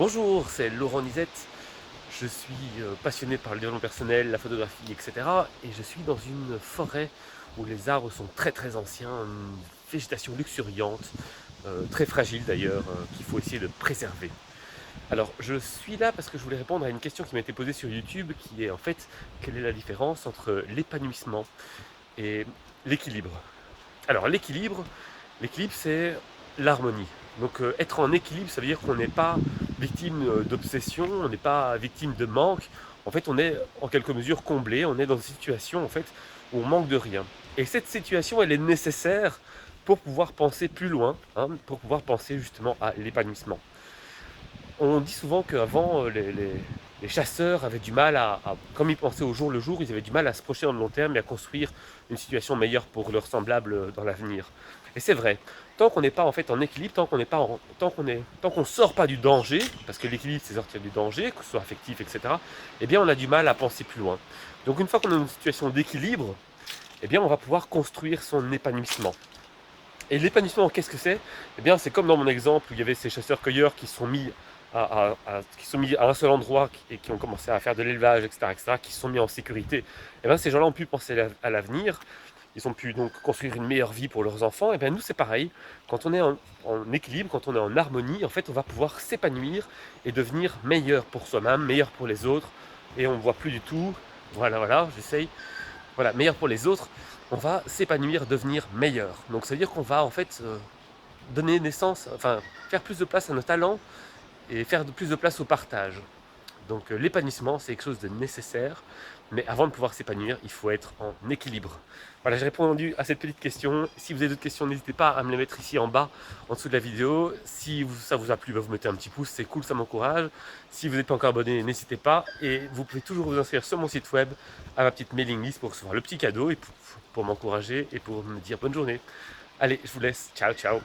Bonjour, c'est Laurent Nisette. Je suis passionné par le développement personnel, la photographie, etc. Et je suis dans une forêt où les arbres sont très très anciens, une végétation luxuriante, très fragile d'ailleurs, qu'il faut essayer de préserver. Alors je suis là parce que je voulais répondre à une question qui m'a été posée sur YouTube, qui est en fait, quelle est la différence entre l'épanouissement et l'équilibre? Alors l'équilibre c'est l'harmonie. Donc être en équilibre, ça veut dire qu'on n'est pas victime d'obsession, on n'est pas victime de manque. En fait, on est en quelque mesure comblé, on est dans une situation en fait où on manque de rien. Et cette situation, elle est nécessaire pour pouvoir penser plus loin, hein, pour pouvoir penser justement à l'épanouissement. On dit souvent qu'avant, les chasseurs avaient du mal comme ils pensaient au jour le jour, ils avaient du mal à se projeter dans le long terme et à construire une situation meilleure pour leurs semblables dans l'avenir. Et c'est vrai, tant qu'on n'est pas en fait en équilibre, tant qu'on sort pas du danger, parce que l'équilibre c'est sortir du danger, que ce soit affectif, etc., eh bien on a du mal à penser plus loin. Donc une fois qu'on est dans une situation d'équilibre, eh bien on va pouvoir construire son épanouissement. Et l'épanouissement, qu'est-ce que c'est? Eh bien, c'est comme dans mon exemple où il y avait ces chasseurs-cueilleurs qui sont mis qui sont mis à un seul endroit et qui ont commencé à faire de l'élevage, etc., qui se sont mis en sécurité. Et bien, ces gens-là ont pu penser à l'avenir. Ils ont pu donc construire une meilleure vie pour leurs enfants. Et bien, nous, c'est pareil. Quand on est en équilibre, quand on est en harmonie, en fait, on va pouvoir s'épanouir et devenir meilleur pour soi-même, meilleur pour les autres. Et on ne voit plus du tout. Voilà, j'essaye. Voilà, meilleur pour les autres, on va s'épanouir, devenir meilleur. Donc ça veut dire qu'on va en fait donner naissance, enfin faire plus de place à nos talents et faire plus de place au partage. Donc l'épanouissement, c'est quelque chose de nécessaire, mais avant de pouvoir s'épanouir, il faut être en équilibre. Voilà, j'ai répondu à cette petite question. Si vous avez d'autres questions, n'hésitez pas à me les mettre ici en bas, en dessous de la vidéo. Si ça vous a plu, vous mettez un petit pouce, c'est cool, ça m'encourage. Si vous n'êtes pas encore abonné, n'hésitez pas. Et vous pouvez toujours vous inscrire sur mon site web, à ma petite mailing list pour recevoir le petit cadeau et pour m'encourager et pour me dire bonne journée. Allez, je vous laisse. Ciao, ciao.